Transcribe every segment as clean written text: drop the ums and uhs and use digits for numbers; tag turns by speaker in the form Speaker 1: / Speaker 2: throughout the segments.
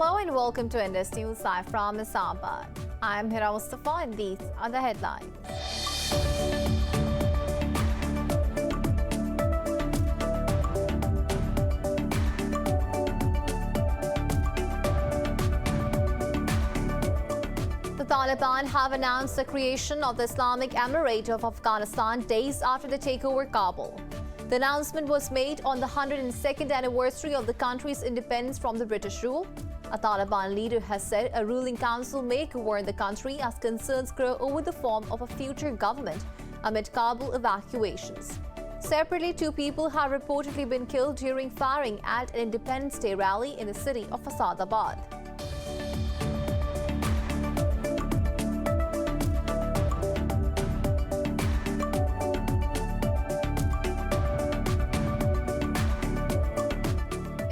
Speaker 1: Hello and welcome to Indus News Live from Islamabad. I'm Hira Mustafa and these are the headlines. The Taliban have announced the creation of the Islamic Emirate of Afghanistan days after the takeover Kabul. The announcement was made on the 102nd anniversary of the country's independence from the British rule. A Taliban leader has said a ruling council may govern the country as concerns grow over the form of a future government amid Kabul evacuations. Separately, 2 people have reportedly been killed during firing at an Independence Day rally in the city of Asadabad.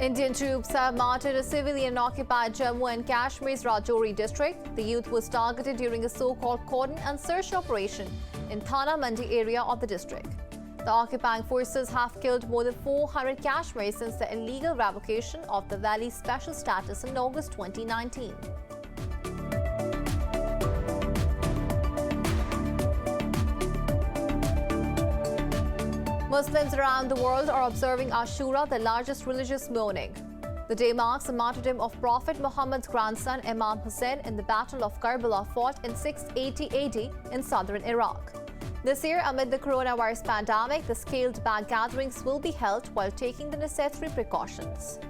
Speaker 1: Indian troops have martyred a civilian-occupied Jammu and Kashmir's Rajouri district. The youth was targeted during a so-called cordon and search operation in Thana Mandi area of the district. The occupying forces have killed more than 400 Kashmiris since the illegal revocation of the valley's special status in August 2019. Muslims around the world are observing Ashura, the largest religious mourning. The day marks the martyrdom of Prophet Muhammad's grandson Imam Hussein in the Battle of Karbala fought in 680 AD in southern Iraq. This year, amid the coronavirus pandemic, the scaled-back gatherings will be held while taking the necessary precautions.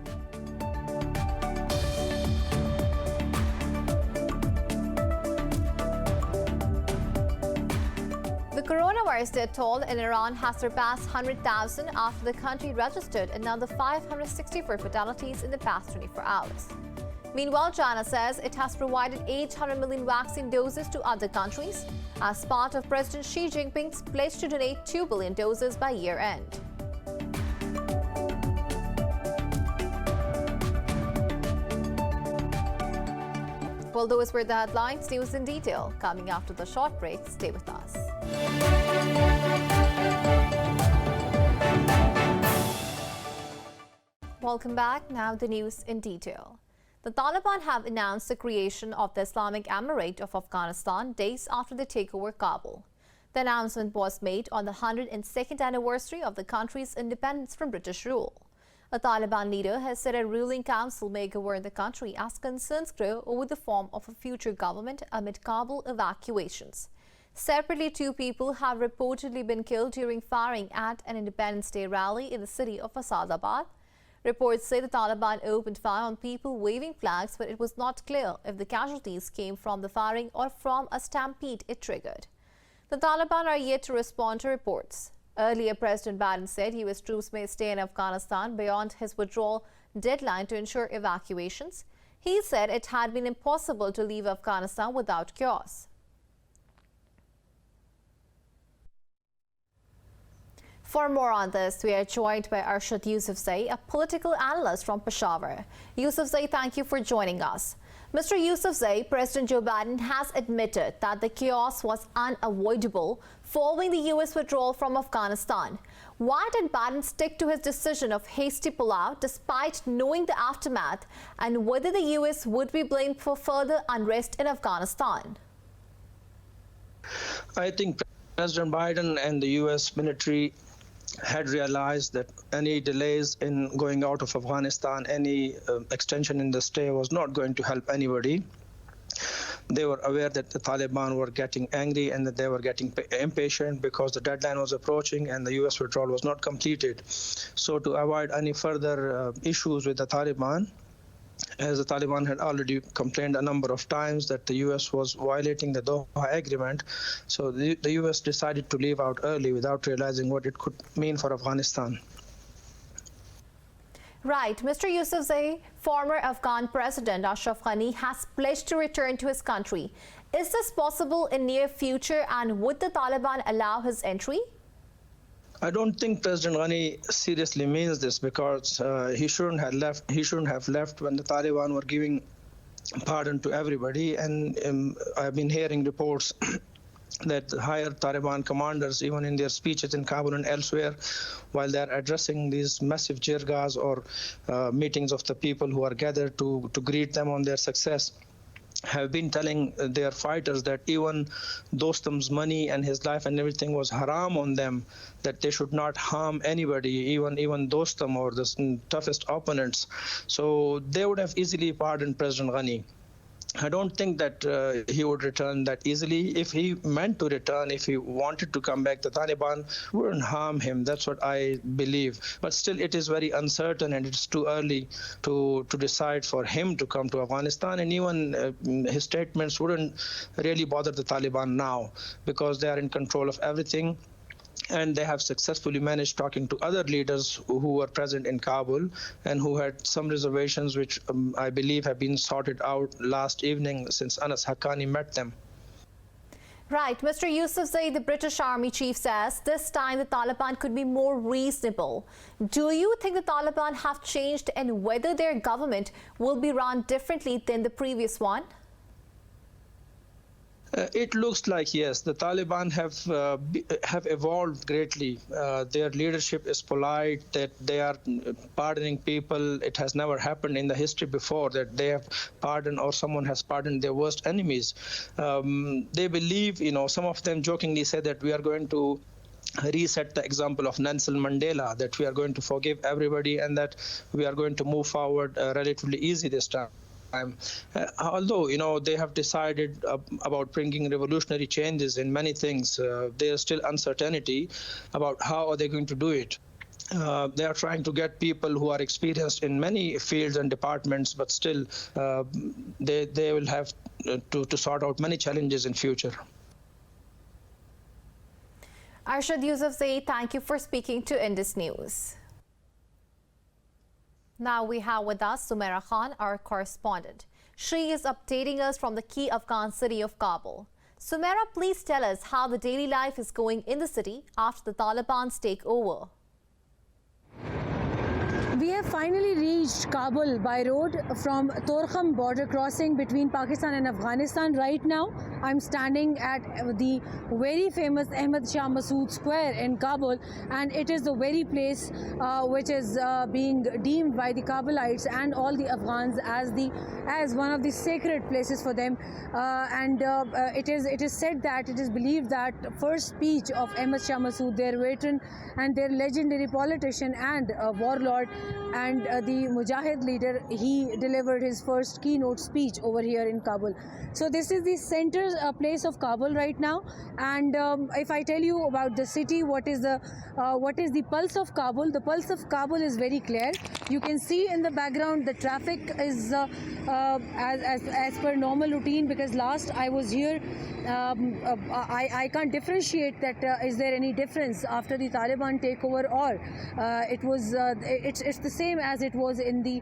Speaker 1: The coronavirus death toll in Iran has surpassed 100,000 after the country registered another 564 fatalities in the past 24 hours. Meanwhile, China says it has provided 800 million vaccine doses to other countries as part of President Xi Jinping's pledge to donate 2 billion doses by year-end. Well, those were the headlines. News in detail coming after the short break. Stay with us. Welcome back. Now the news in detail. The Taliban have announced the creation of the Islamic Emirate of Afghanistan days after the takeover Kabul. The announcement was made on the 102nd anniversary of the country's independence from British rule. A Taliban leader has said a ruling council may govern the country as concerns grow over the form of a future government amid Kabul evacuations. Separately, 2 people have reportedly been killed during firing at an Independence Day rally in the city of Asadabad. Reports say the Taliban opened fire on people waving flags, but it was not clear if the casualties came from the firing or from a stampede it triggered. The Taliban are yet to respond to reports. Earlier, President Biden said U.S. troops may stay in Afghanistan beyond his withdrawal deadline to ensure evacuations. He said it had been impossible to leave Afghanistan without chaos. For more on this, we are joined by Arshad Yousafzai, a political analyst from Peshawar. Yousafzai, thank you for joining us. Mr. Yousafzai, President Joe Biden has admitted that the chaos was unavoidable following the U.S. withdrawal from Afghanistan. Why did Biden stick to his decision of hasty pullout despite knowing the aftermath, and whether the U.S. would be blamed for further unrest in Afghanistan?
Speaker 2: I think President Biden and the U.S. military had realized that any delays in going out of Afghanistan, any extension in the stay was not going to help anybody. They were aware that the Taliban were getting angry and that they were getting impatient because the deadline was approaching and the U.S. withdrawal was not completed. So to avoid any further issues with the Taliban, as the Taliban had already complained a number of times that the U.S. was violating the Doha Agreement, so the U.S. decided to leave out early without realizing what it could mean for Afghanistan.
Speaker 1: Right. Mr. Yousafzai, former Afghan President Ashraf Ghani has pledged to return to his country. Is this possible in near future, and would the Taliban allow his entry?
Speaker 2: I don't think President Ghani seriously means this, because he shouldn't have left. He shouldn't have left when the Taliban were giving pardon to everybody. And I've been hearing reports that higher Taliban commanders, even in their speeches in Kabul and elsewhere, while they're addressing these massive jirgas or meetings of the people who are gathered to greet them on their success, have been telling their fighters that even Dostum's money and his life and everything was haram on them, that they should not harm anybody, even Dostum or the toughest opponents. So they would have easily pardoned President Ghani. I don't think that he would return that easily. If he meant to return, if he wanted to come back, the Taliban wouldn't harm him. That's what I believe. But still, it is very uncertain, and it's too early to decide for him to come to Afghanistan. And even his statements wouldn't really bother the Taliban now, because they are in control of everything. And they have successfully managed talking to other leaders who were present in Kabul and who had some reservations, which I believe have been sorted out last evening since Anas Haqqani met them.
Speaker 1: Right. Mr. Yousafzai, the British Army chief, says this time the Taliban could be more reasonable. Do you think the Taliban have changed and whether their government will be run differently than the previous one?
Speaker 2: It looks like, yes, the Taliban have evolved greatly. Their leadership is polite, that they are pardoning people. It has never happened in the history before that they have pardoned or someone has pardoned their worst enemies. They believe, some of them jokingly say that we are going to reset the example of Nelson Mandela, that we are going to forgive everybody and that we are going to move forward relatively easy this time. Although, they have decided about bringing revolutionary changes in many things, there is still uncertainty about how are they going to do it. They are trying to get people who are experienced in many fields and departments, but still they will have to sort out many challenges in future.
Speaker 1: Arshad Yousafzai, thank you for speaking to Indus News. Now we have with us Sumaira Khan, our correspondent. She is updating us from the key Afghan city of Kabul. Sumaira, please tell us how the daily life is going in the city after the Taliban's takeover.
Speaker 3: We have finally reached Kabul by road from Torkham border crossing between Pakistan and Afghanistan. Right now, I'm standing at the very famous Ahmad Shah Massoud Square in Kabul, and it is the very place which is being deemed by the Kabulites and all the Afghans as one of the sacred places for them. It is said that it is believed that first speech of Ahmad Shah Massoud, their veteran and their legendary politician and warlord, and the Mujahid leader, he delivered his first keynote speech over here in Kabul. So this is the center place of Kabul right now, and if I tell you about the city, what is the pulse of Kabul? The pulse of Kabul is very clear. You can see in the background the traffic is as per normal routine, because last I was here, I can't differentiate that is there any difference after the Taliban takeover, or it's the same as it was in the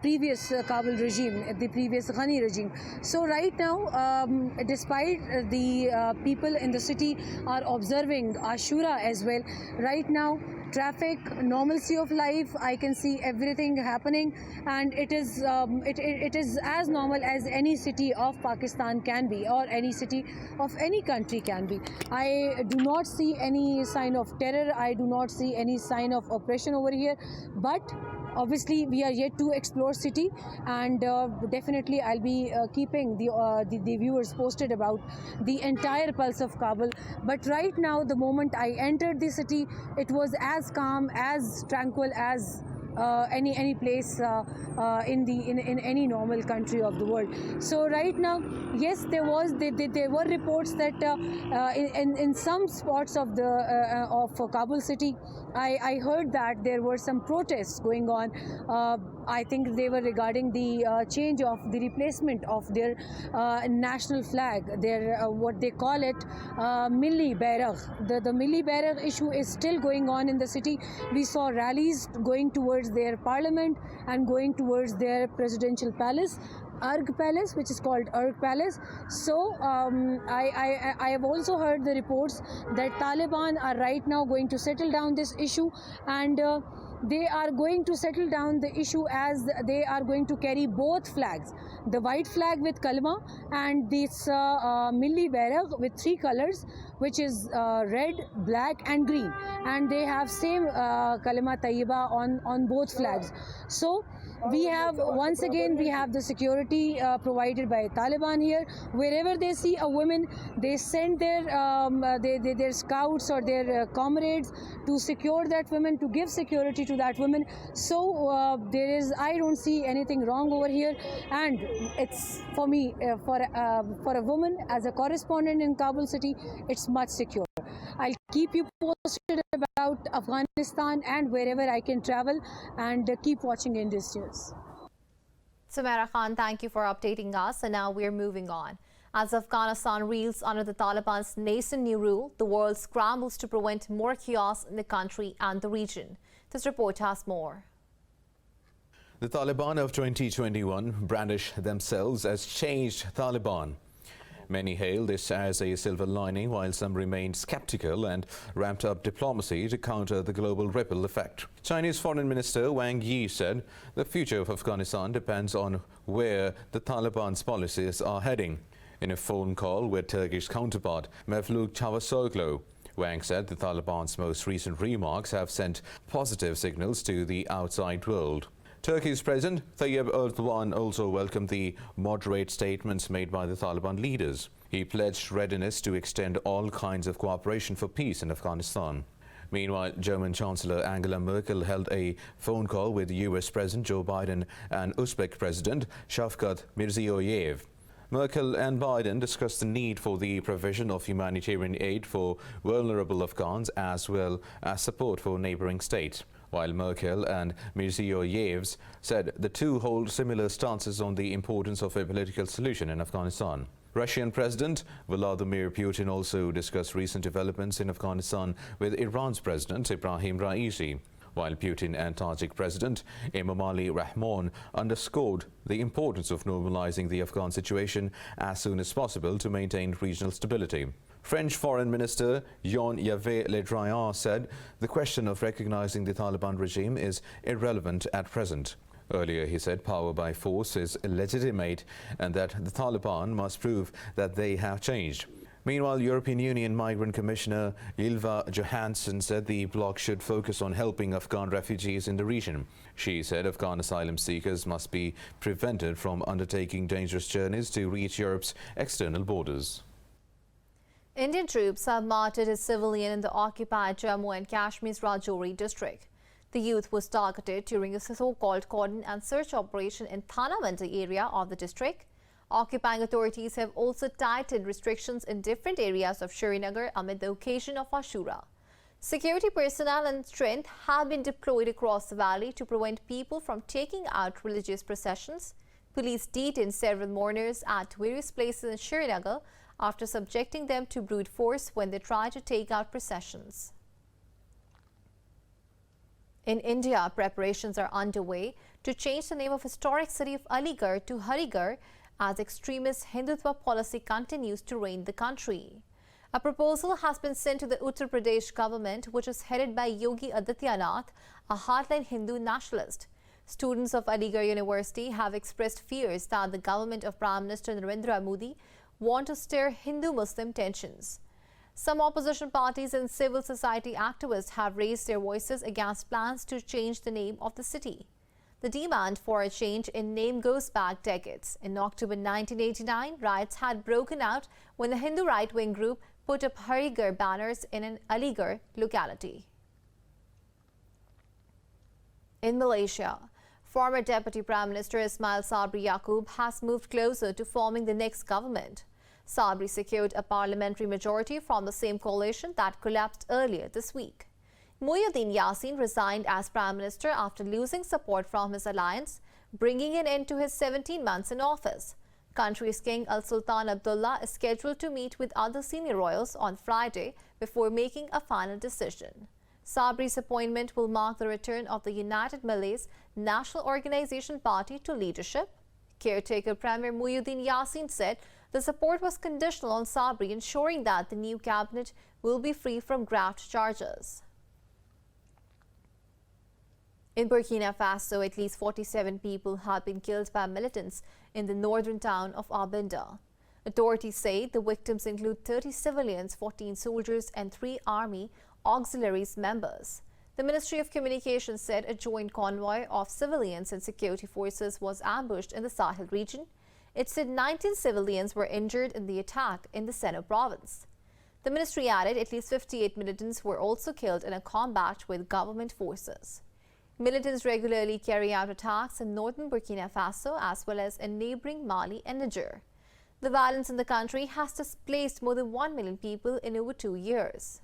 Speaker 3: previous Kabul regime, the previous Ghani regime. So right now, despite the people in the city are observing Ashura as well, right now traffic, normalcy of life, I can see everything happening, and it is as normal as any city of Pakistan can be, or any city of any country can be. I do not see any sign of terror, I do not see any sign of oppression over here, but obviously we are yet to explore city, and definitely I'll be keeping the viewers posted about the entire pulse of Kabul. But right now, the moment I entered the city, it was as calm, as tranquil as any place in any normal country of the world. So right now, yes, there were reports that in some spots of Kabul city, I heard that there were some protests going on. I think they were regarding the change of the replacement of their national flag, their what they call it, Milli Bairagh. The Milli Bairagh issue is still going on in the city. We saw rallies going towards their parliament and going towards their presidential palace, Arg Palace, which is called Arg Palace. So I have also heard the reports that Taliban are right now going to settle down this issue, and they are going to settle down the issue as they are going to carry both flags, the white flag with kalma and this milli bairag with 3 colors, which is red, black and green, and they have same kalima tayyiba on both flags. So we have, once again, we have the security provided by Taliban here. Wherever they see a woman, they send their scouts or their comrades to secure that woman, to give security to that woman. So I don't see anything wrong over here, and it's for me, for a woman as a correspondent in Kabul city, it's much secure. I'll keep you posted about Afghanistan and wherever I can travel, and keep watching Indus News.
Speaker 1: Samara Khan, thank you for updating us. And now we're moving on. As Afghanistan reels under the Taliban's nascent new rule, the world scrambles to prevent more chaos in the country and the region. This report has more.
Speaker 4: The Taliban of 2021 brandish themselves as changed Taliban. Many hail this as a silver lining, while some remained skeptical and ramped up diplomacy to counter the global ripple effect. Chinese Foreign Minister Wang Yi said the future of Afghanistan depends on where the Taliban's policies are heading. In a phone call with Turkish counterpart Mevlut Cavusoglu, Wang said the Taliban's most recent remarks have sent positive signals to the outside world. Turkey's President Tayyip Erdogan also welcomed the moderate statements made by the Taliban leaders. He pledged readiness to extend all kinds of cooperation for peace in Afghanistan. Meanwhile, German Chancellor Angela Merkel held a phone call with US President Joe Biden and Uzbek President Shavkat Mirziyoyev. Merkel and Biden discussed the need for the provision of humanitarian aid for vulnerable Afghans as well as support for neighboring states. While Merkel and Mirziyoyev said the two hold similar stances on the importance of a political solution in Afghanistan. Russian President Vladimir Putin also discussed recent developments in Afghanistan with Iran's President Ibrahim Raisi, while Putin and Tajik President Emomali Rahmon underscored the importance of normalizing the Afghan situation as soon as possible to maintain regional stability. French Foreign Minister Jean-Yves Le Drian said the question of recognizing the Taliban regime is irrelevant at present. Earlier, he said power by force is illegitimate and that the Taliban must prove that they have changed. Meanwhile, European Union Migrant Commissioner Ylva Johansson said the bloc should focus on helping Afghan refugees in the region. She said Afghan asylum seekers must be prevented from undertaking dangerous journeys to reach Europe's external borders.
Speaker 1: Indian troops have martyred a civilian in the occupied Jammu and Kashmir's Rajouri district. The youth was targeted during a so-called cordon and search operation in Thana Mandi area of the district. Occupying authorities have also tightened restrictions in different areas of Srinagar amid the occasion of Ashura. Security personnel and strength have been deployed across the valley to prevent people from taking out religious processions. Police detained several mourners at various places in Srinagar after subjecting them to brute force when they tried to take out processions. In India, preparations are underway to change the name of historic city of Aligarh to Harigarh as extremist Hindutva policy continues to reign the country. A proposal has been sent to the Uttar Pradesh government, which is headed by Yogi Adityanath, a hardline Hindu nationalist. Students of Aligarh University have expressed fears that the government of Prime Minister Narendra Modi want to stir Hindu-Muslim tensions. Some opposition parties and civil society activists have raised their voices against plans to change the name of the city. The demand for a change in name goes back decades. In October 1989, riots had broken out when the Hindu right-wing group put up Harigarh banners in an Aligarh locality. In Malaysia, former Deputy Prime Minister Ismail Sabri Yaqub has moved closer to forming the next government. Sabri secured a parliamentary majority from the same coalition that collapsed earlier this week. Muhyiddin Yassin resigned as Prime Minister after losing support from his alliance, bringing an end to his 17 months in office. Country's King Al Sultan Abdullah is scheduled to meet with other senior royals on Friday before making a final decision. Sabri's appointment will mark the return of the United Malays National Organization Party to leadership. Caretaker Premier Muhyiddin Yassin said the support was conditional on Sabri ensuring that the new cabinet will be free from graft charges. In Burkina Faso, at least 47 people have been killed by militants in the northern town of Alamdar. Authorities say the victims include 30 civilians, 14 soldiers and 3 army auxiliaries members. The Ministry of Communications said a joint convoy of civilians and security forces was ambushed in the Sahel region. It said 19 civilians were injured in the attack in the Seno province. The ministry added at least 58 militants were also killed in a combat with government forces. Militants regularly carry out attacks in northern Burkina Faso as well as in neighboring Mali and Niger. The violence in the country has displaced more than 1 million people in over 2 years.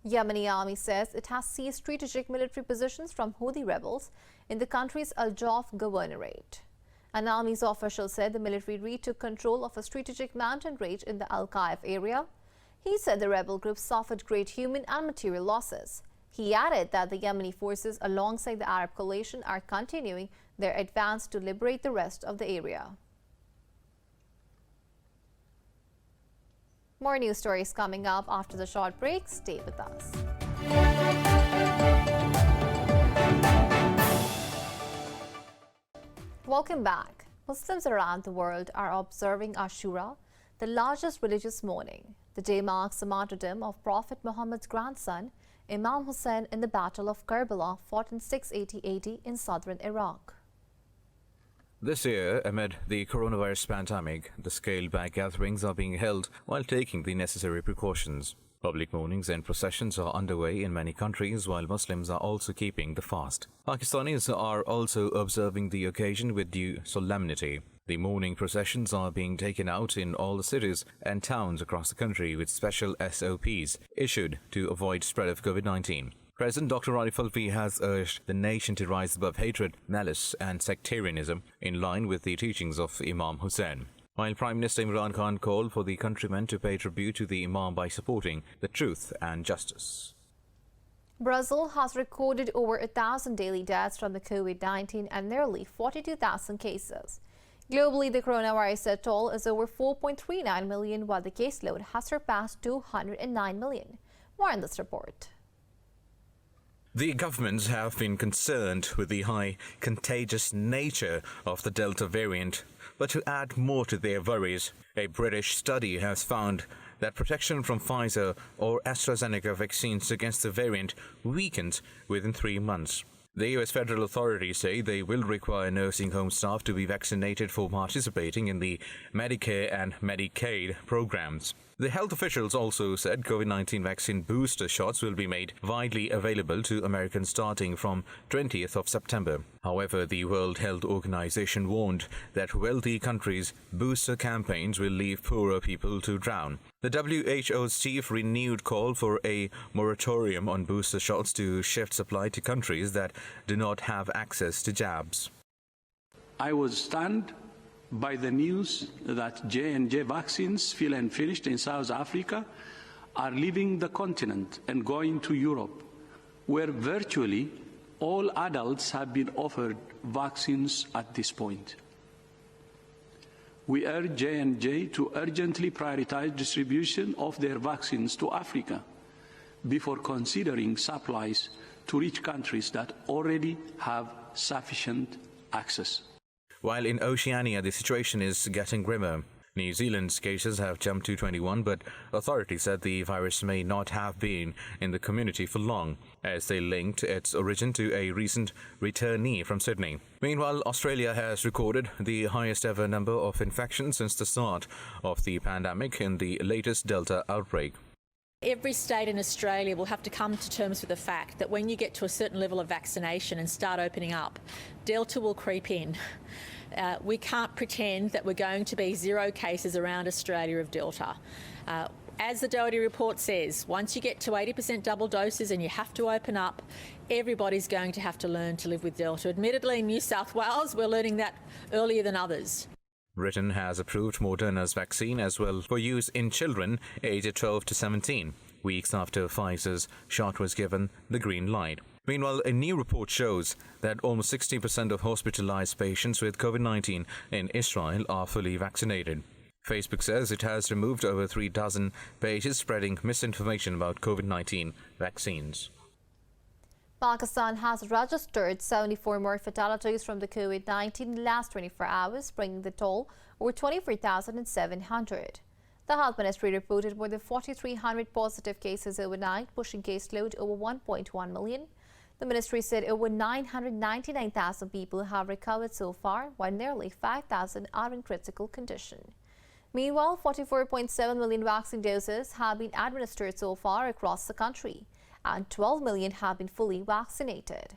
Speaker 1: Yemeni army says it has seized strategic military positions from Houthi rebels in the country's Al-Jawf governorate. An army's official said the military retook control of a strategic mountain range in the Al-Qaif area. He said the rebel group suffered great human and material losses. He added that the Yemeni forces alongside the Arab coalition are continuing their advance to liberate the rest of the area. More news stories coming up after the short break. Stay with us. Welcome back. Muslims around the world are observing Ashura, the largest religious mourning. The day marks the martyrdom of Prophet Muhammad's grandson, Imam Hussein, in the Battle of Karbala, fought in 680 AD in southern Iraq.
Speaker 4: This year, amid the coronavirus pandemic, the scaled-back gatherings are being held while taking the necessary precautions. Public mournings and processions are underway in many countries, while Muslims are also keeping the fast. Pakistanis are also observing the occasion with due solemnity. The mourning processions are being taken out in all the cities and towns across the country with special SOPs issued to avoid spread of COVID-19. President Dr. Arif Alvi has urged the nation to rise above hatred, malice and sectarianism in line with the teachings of Imam Hussein. While Prime Minister Imran Khan called for the countrymen to pay tribute to the Imam by supporting the truth and justice.
Speaker 1: Brazil has recorded over 1,000 daily deaths from the COVID-19 and nearly 42,000 cases. Globally, the coronavirus toll is over 4.39 million, while the caseload has surpassed 209 million. More in this report.
Speaker 4: The governments have been concerned with the high contagious nature of the Delta variant, but to add more to their worries, a British study has found that protection from Pfizer or AstraZeneca vaccines against the variant weakened within 3 months. The US federal authorities say they will require nursing home staff to be vaccinated for participating in the Medicare and Medicaid programs. The health officials also said COVID-19 vaccine booster shots will be made widely available to Americans starting from 20th of September. However, the World Health Organization warned that wealthy countries' booster campaigns will leave poorer people to drown. The WHO's chief renewed call for a moratorium on booster shots to shift supply to countries that do not have access to jabs.
Speaker 5: I was stunned by the news that J&J vaccines, fill and finished in South Africa, are leaving the continent and going to Europe, where virtually all adults have been offered vaccines at this point. We urge J&J to urgently prioritize distribution of their vaccines to Africa before considering supplies to rich countries that already have sufficient access.
Speaker 4: While in Oceania, the situation is getting grimmer. New Zealand's cases have jumped to 21, but authorities said the virus may not have been in the community for long, as they linked its origin to a recent returnee from Sydney. Meanwhile, Australia has recorded the highest ever number of infections since the start of the pandemic in the latest Delta outbreak.
Speaker 6: Every state in Australia will have to come to terms with the fact that when you get to a certain level of vaccination and start opening up, Delta will creep in. We can't pretend that we're going to be 0 cases around Australia of Delta. As the Doherty report says, once you get to 80% double doses and you have to open up, everybody's going to have to learn to live with Delta. Admittedly, in New South Wales, we're learning that earlier than others.
Speaker 4: Britain has approved Moderna's vaccine as well for use in children aged 12 to 17, weeks after Pfizer's shot was given the green light. Meanwhile, a new report shows that almost 60% of hospitalized patients with COVID-19 in Israel are fully vaccinated. Facebook says it has removed over 3 dozen pages spreading misinformation about COVID-19 vaccines.
Speaker 1: Pakistan has registered 74 more fatalities from the COVID-19 in the last 24 hours, bringing the toll over 24,700. The Health Ministry reported more than 4,300 positive cases overnight, pushing caseload over 1.1 million. The ministry said over 999,000 people have recovered so far, while nearly 5,000 are in critical condition. Meanwhile, 44.7 million vaccine doses have been administered so far across the country, and 12 million have been fully vaccinated.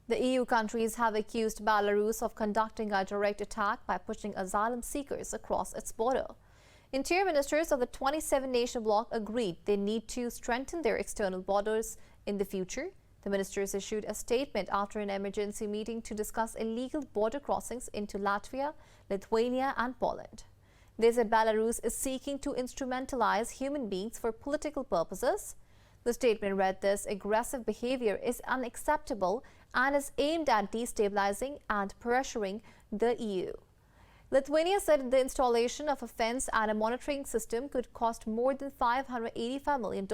Speaker 1: The EU countries have accused Belarus of conducting a direct attack by pushing asylum seekers across its border. Interior ministers of the 27-nation bloc agreed they need to strengthen their external borders in the future. The ministers issued a statement after an emergency meeting to discuss illegal border crossings into Latvia, Lithuania and Poland. They said Belarus is seeking to instrumentalize human beings for political purposes. The statement read, "This aggressive behavior is unacceptable and is aimed at destabilizing and pressuring the EU." Lithuania said the installation of a fence and a monitoring system could cost more than $585 million,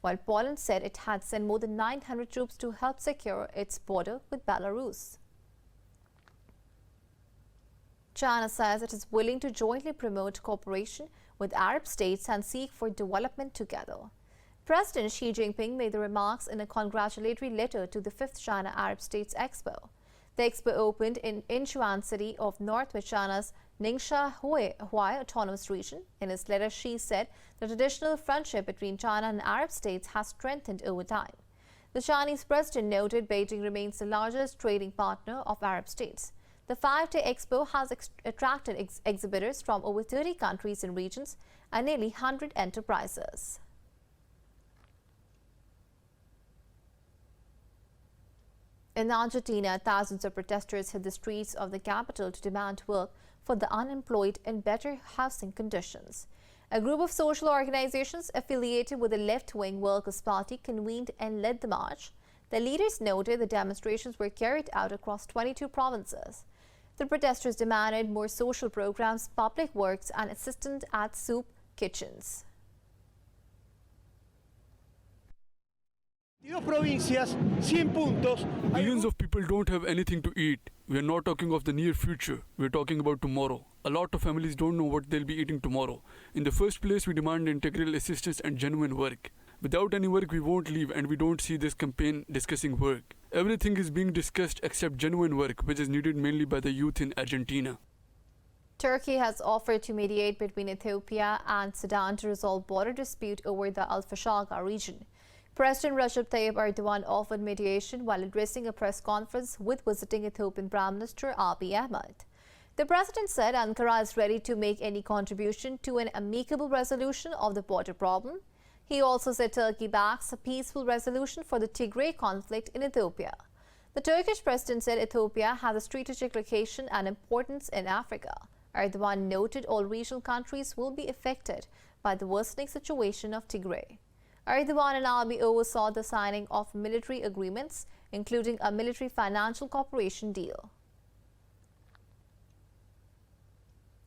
Speaker 1: while Poland said it had sent more than 900 troops to help secure its border with Belarus. China says it is willing to jointly promote cooperation with Arab states and seek for development together. President Xi Jinping made the remarks in a congratulatory letter to the 5th China Arab States Expo. The expo opened in Incheon city of northwest China's Ningxia Huai Autonomous Region. In his letter, Xi said the traditional friendship between China and Arab states has strengthened over time. The Chinese president noted Beijing remains the largest trading partner of Arab states. The 5-day expo has attracted exhibitors from over 30 countries and regions and nearly 100 enterprises. In Argentina, thousands of protesters hit the streets of the capital to demand work for the unemployed and better housing conditions. A group of social organizations affiliated with the left-wing Workers' Party convened and led the march. The leaders noted the demonstrations were carried out across 22 provinces. The protesters demanded more social programs, public works, and assistance at soup kitchens.
Speaker 7: Millions of people don't have anything to eat. We are not talking of the near future. We are talking about tomorrow. A lot of families don't know what they'll be eating tomorrow. In the first place, we demand integral assistance and genuine work. Without any work, we won't leave, and we don't see this campaign discussing work. Everything is being discussed except genuine work, which is needed mainly by the youth in Argentina.
Speaker 1: Turkey has offered to mediate between Ethiopia and Sudan to resolve border dispute over the Al-Fashaga region. President Recep Tayyip Erdogan offered mediation while addressing a press conference with visiting Ethiopian Prime Minister Abiy Ahmed. The president said Ankara is ready to make any contribution to an amicable resolution of the border problem. He also said Turkey backs a peaceful resolution for the Tigray conflict in Ethiopia. The Turkish president said Ethiopia has a strategic location and importance in Africa. Erdogan noted all regional countries will be affected by the worsening situation of Tigray. Erdogan and Abiy oversaw the signing of military agreements, including a military financial cooperation deal.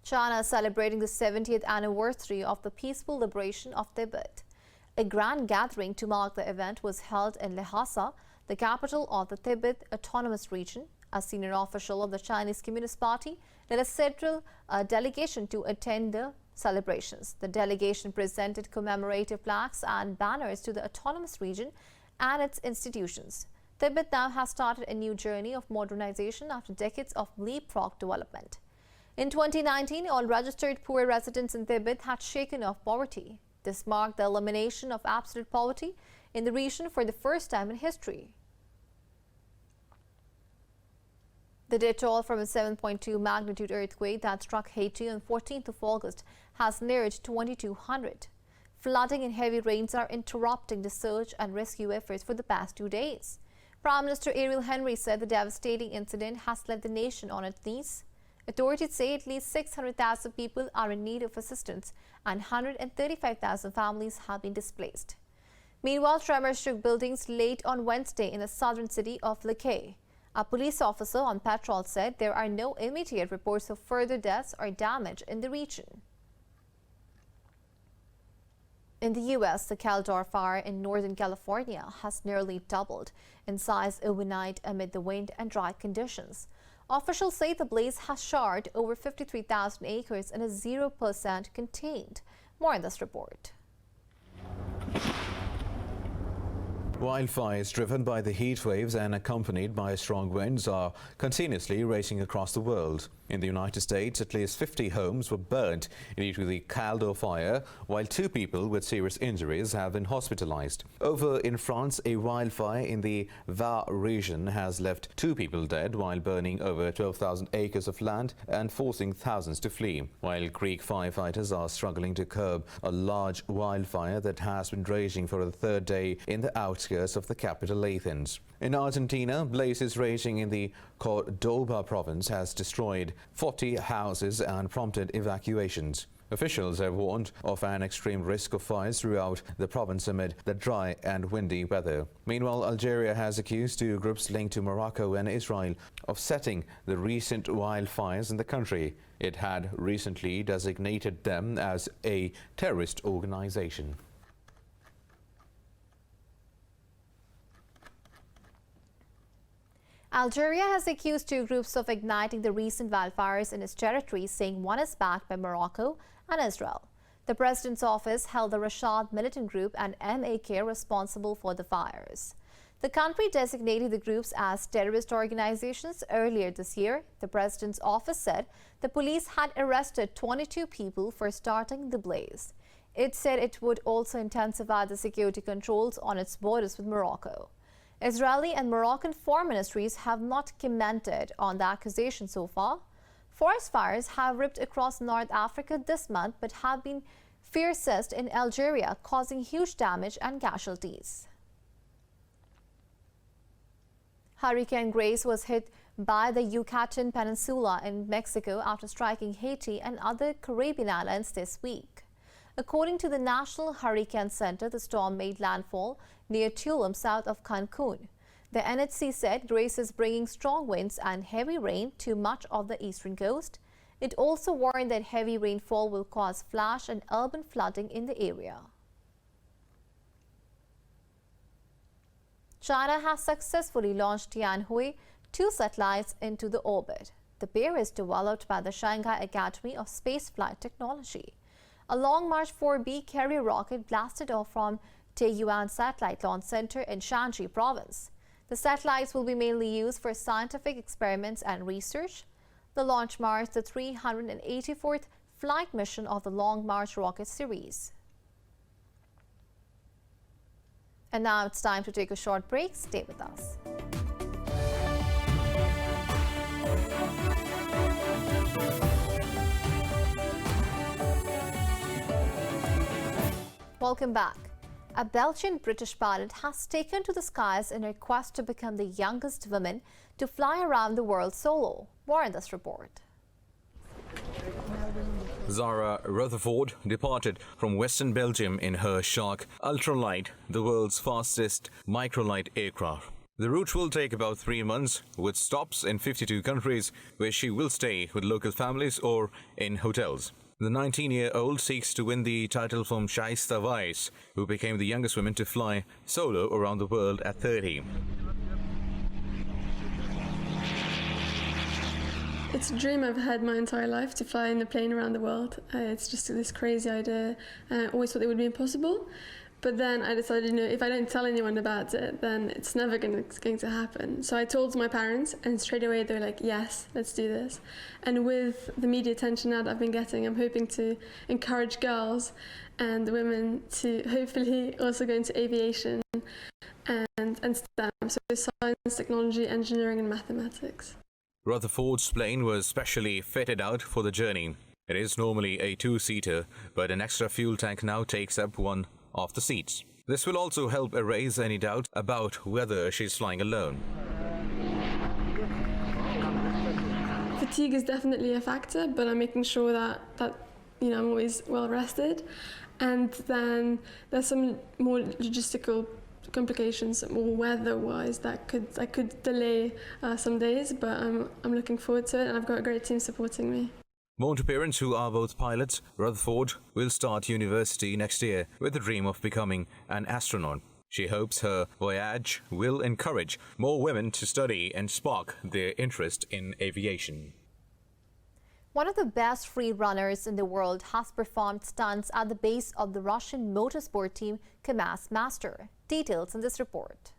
Speaker 1: China is celebrating the 70th anniversary of the peaceful liberation of Tibet. A grand gathering to mark the event was held in Lhasa, the capital of the Tibet Autonomous Region. A senior official of the Chinese Communist Party led a central delegation to attend the celebrations. The delegation presented commemorative plaques and banners to the autonomous region and its institutions. Tibet now has started a new journey of modernization after decades of leapfrog development. In 2019, all registered poor residents in Tibet had shaken off poverty. This marked the elimination of absolute poverty in the region for the first time in history. The death toll from a 7.2 magnitude earthquake that struck Haiti on 14th of August has neared 2,200. Flooding and heavy rains are interrupting the search and rescue efforts for the past 2 days. Prime Minister Ariel Henry said the devastating incident has left the nation on its knees. Authorities say at least 600,000 people are in need of assistance and 135,000 families have been displaced. Meanwhile, tremors shook buildings late on Wednesday in the southern city of Lekki. A police officer on patrol said there are no immediate reports of further deaths or damage in the region. In the U.S., the Caldor fire in Northern California has nearly doubled in size overnight amid the wind and dry conditions. Officials say the blaze has charred over 53,000 acres and is 0% contained. More in this report.
Speaker 4: Wildfires driven by the heat waves and accompanied by strong winds are continuously racing across the world. In the United States, at least 50 homes were burnt due to the Caldor fire, while 2 people with serious injuries have been hospitalized. Over in France, a wildfire in the Var region has left 2 people dead while burning over 12,000 acres of land and forcing thousands to flee, while Greek firefighters are struggling to curb a large wildfire that has been raging for the 3rd day in the outskirts of the capital Athens. In Argentina, blazes raging in the Cordoba province has destroyed 40 houses and prompted evacuations. Officials have warned of an extreme risk of fires throughout the province amid the dry and windy weather. Meanwhile, Algeria has accused 2 groups linked to Morocco and Israel of setting the recent wildfires in the country. It had recently designated them as a terrorist organization.
Speaker 1: Algeria has accused 2 groups of igniting the recent wildfires in its territory, saying one is backed by Morocco and Israel. The president's office held the Rashad militant group and MAK responsible for the fires. The country designated the groups as terrorist organizations earlier this year. The president's office said the police had arrested 22 people for starting the blaze. It said it would also intensify the security controls on its borders with Morocco. Israeli and Moroccan foreign ministries have not commented on the accusation so far. Forest fires have ripped across North Africa this month but have been fiercest in Algeria, causing huge damage and casualties. Hurricane Grace was hit by the Yucatan Peninsula in Mexico after striking Haiti and other Caribbean islands this week. According to the National Hurricane Center, the storm made landfall near Tulum, south of Cancun. The NHC said Grace is bringing strong winds and heavy rain to much of the eastern coast. It also warned that heavy rainfall will cause flash and urban flooding in the area. China has successfully launched Tianhui 2 satellites into the orbit. The pair is developed by the Shanghai Academy of Spaceflight Technology. A Long March 4B carrier rocket blasted off from Taiyuan Satellite Launch Center in Shanxi Province. The satellites will be mainly used for scientific experiments and research. The launch marks the 384th flight mission of the Long March rocket series. And now it's time to take a short break. Stay with us. Welcome back. A Belgian-British pilot has taken to the skies in a quest to become the youngest woman to fly around the world solo. More in this report.
Speaker 4: Zara Rutherford departed from Western Belgium in her Shark Ultralight, the world's fastest microlight aircraft. The route will take about 3 months, with stops in 52 countries where she will stay with local families or in hotels. The 19-year-old seeks to win the title from Shaista Weiss, who became the youngest woman to fly solo around the world at 30.
Speaker 8: It's a dream I've had my entire life, to fly in a plane around the world. It's just this crazy idea. I always thought it would be impossible. But then I decided, if I don't tell anyone about it, then it's never going to happen. So I told my parents, and straight away they were like, yes, let's do this. And with the media attention now that I've been getting, I'm hoping to encourage girls and women to hopefully also go into aviation and STEM, so science, technology, engineering and mathematics.
Speaker 4: Rutherford's plane was specially fitted out for the journey. It is normally a 2-seater, but an extra fuel tank now takes up one of the seats. This will also help erase any doubt about whether she's flying alone.
Speaker 8: Fatigue is definitely a factor, but I'm making sure that I'm always well rested. And then there's some more logistical complications, more weather-wise, that could delay some days, but I'm looking forward to it, and I've got a great team supporting me.
Speaker 4: Born to parents who are both pilots, Rutherford will start university next year with the dream of becoming an astronaut. She hopes her voyage will encourage more women to study and spark their interest in aviation.
Speaker 1: One of the best free runners in the world has performed stunts at the base of the Russian motorsport team Kamaz Master. Details in this report.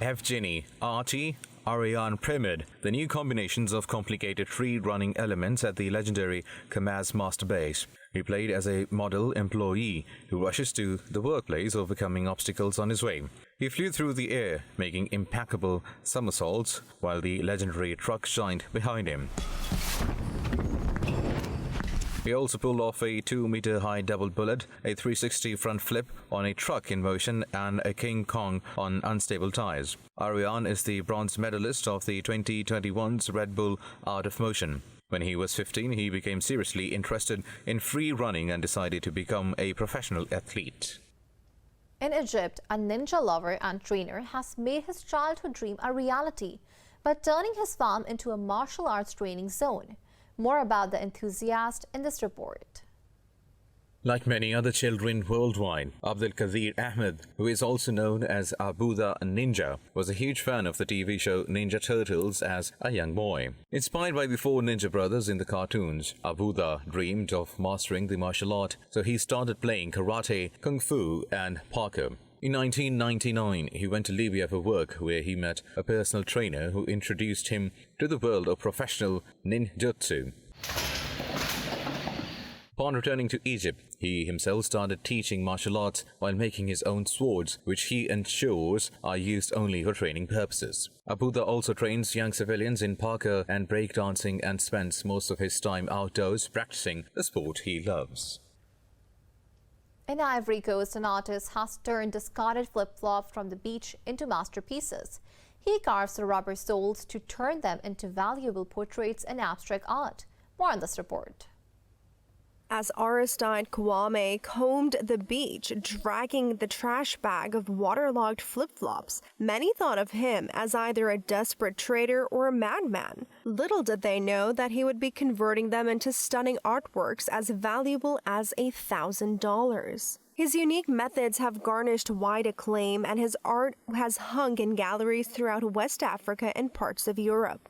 Speaker 4: Evgeny, Arty, Ariane Premid, the new combinations of complicated free running elements at the legendary Kamaz Master base. He played as a model employee who rushes to the workplace overcoming obstacles on his way. He flew through the air, making impeccable somersaults while the legendary truck shined behind him. He also pulled off a 2-meter-high double bullet, a 360 front flip on a truck in motion, and a King Kong on unstable tires. Ariane is the bronze medalist of the 2021's Red Bull Art of Motion. When he was 15, he became seriously interested in free running and decided to become a professional athlete.
Speaker 1: In Egypt, a ninja lover and trainer has made his childhood dream a reality by turning his farm into a martial arts training zone. More about the enthusiast in this report.
Speaker 4: Like many other children worldwide, Abdul Qadir Ahmed, who is also known as Abuda Ninja, was a huge fan of the TV show Ninja Turtles as a young boy. Inspired by the 4 ninja brothers in the cartoons, Abuda dreamed of mastering the martial art, so he started playing karate, kung fu and parkour. In 1999, he went to Libya for work, where he met a personal trainer who introduced him to the world of professional ninjutsu. Upon returning to Egypt, he himself started teaching martial arts while making his own swords, which he ensures are used only for training purposes. Abuda also trains young civilians in parkour and breakdancing and spends most of his time outdoors practicing the sport he loves.
Speaker 1: In Ivory Coast, an artist has turned discarded flip-flops from the beach into masterpieces. He carves the rubber soles to turn them into valuable portraits and abstract art. More on this report.
Speaker 9: As Aristide Kwame combed the beach, dragging the trash bag of waterlogged flip-flops, many thought of him as either a desperate trader or a madman. Little did they know that he would be converting them into stunning artworks as valuable as $1,000. His unique methods have garnered wide acclaim, and his art has hung in galleries throughout West Africa and parts of Europe.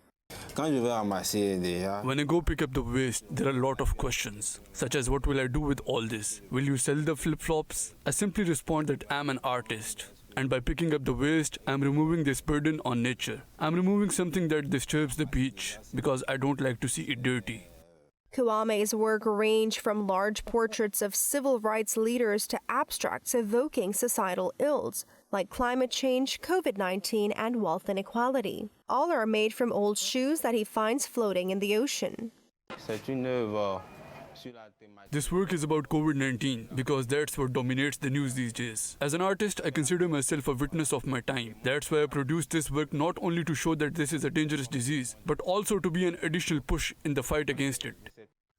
Speaker 7: When I go pick up the waste, there are a lot of questions, such as what will I do with all this? Will you sell the flip-flops? I simply respond that I'm an artist. And by picking up the waste, I'm removing this burden on nature. I'm removing something that disturbs the beach because I don't like to see it dirty.
Speaker 9: Kwame's work range from large portraits of civil rights leaders to abstracts evoking societal ills like climate change, COVID-19, and wealth inequality. All are made from old shoes that he finds floating in the ocean.
Speaker 7: This work is about COVID-19 because that's what dominates the news these days. As an artist, I consider myself a witness of my time. That's why I produced this work, not only to show that this is a dangerous disease, but also to be an additional push in the fight against it.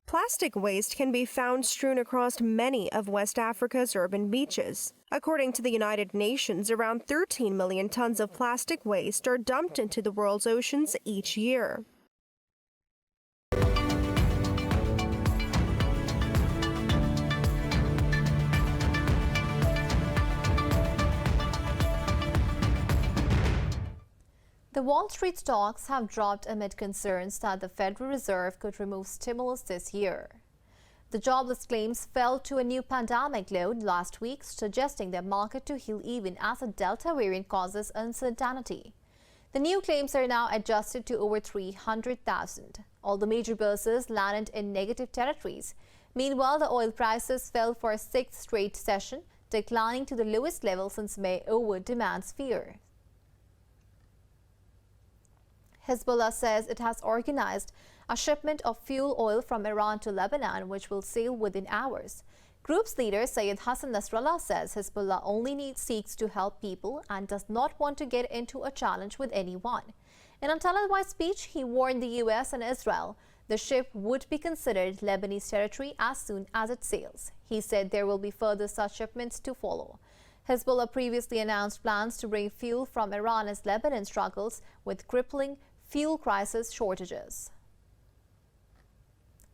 Speaker 9: Plastic waste can be found strewn across many of West Africa's urban beaches. According to the United Nations, around 13 million tons of plastic waste are dumped into the world's oceans each year.
Speaker 1: The Wall Street stocks have dropped amid concerns that the Federal Reserve could remove stimulus this year. The jobless claims fell to a new pandemic low last week, suggesting the market to heal even as the Delta variant causes uncertainty. The new claims are now adjusted to over 300,000. All the major bourses landed in negative territories. Meanwhile, the oil prices fell for a 6th straight session, declining to the lowest level since May over demand's fear. Hezbollah says it has organized a shipment of fuel oil from Iran to Lebanon, which will sail within hours. Group's leader Sayed Hassan Nasrallah says Hezbollah only seeks to help people and does not want to get into a challenge with anyone. In a televised speech, he warned the US and Israel the ship would be considered Lebanese territory as soon as it sails. He said there will be further such shipments to follow. Hezbollah previously announced plans to bring fuel from Iran as Lebanon struggles with crippling fuel crisis shortages.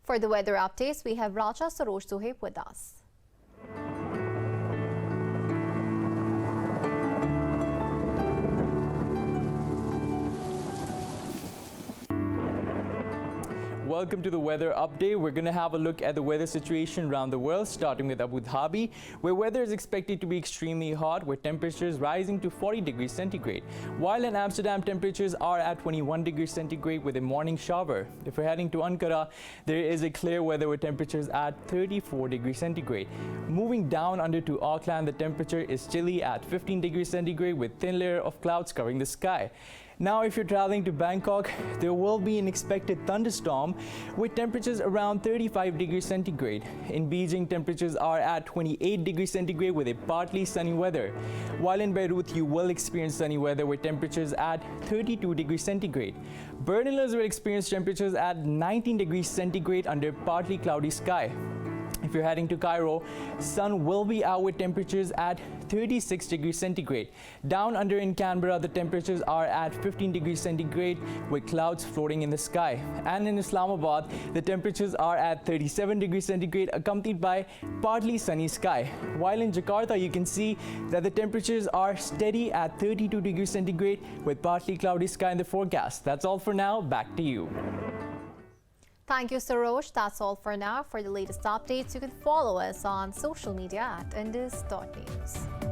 Speaker 1: For the weather updates, we have Raja Saroj Suhaib with us.
Speaker 10: Welcome to the weather update. We're going to have a look at the weather situation around the world, starting with Abu Dhabi, where weather is expected to be extremely hot, with temperatures rising to 40 degrees centigrade, while in Amsterdam temperatures are at 21 degrees centigrade with a morning shower. If we're heading to Ankara, there is a clear weather with temperatures at 34 degrees centigrade. Moving down under to Auckland, the temperature is chilly at 15 degrees centigrade with thin layer of clouds covering the sky. Now, if you're traveling to Bangkok, there will be an expected thunderstorm with temperatures around 35 degrees centigrade. In Beijing, temperatures are at 28 degrees centigrade with a partly sunny weather. While in Beirut, you will experience sunny weather with temperatures at 32 degrees centigrade. Bernalers will experience temperatures at 19 degrees centigrade under partly cloudy sky. If you're heading to Cairo, sun will be out with temperatures at 36 degrees centigrade. Down under in Canberra, the temperatures are at 15 degrees centigrade with clouds floating in the sky. And in Islamabad, the temperatures are at 37 degrees centigrade accompanied by partly sunny sky. While in Jakarta, you can see that the temperatures are steady at 32 degrees centigrade with partly cloudy sky in the forecast. That's all for now. Back to you.
Speaker 1: Thank you, Saroj. That's all for now. For the latest updates, you can follow us on social media at indus.news.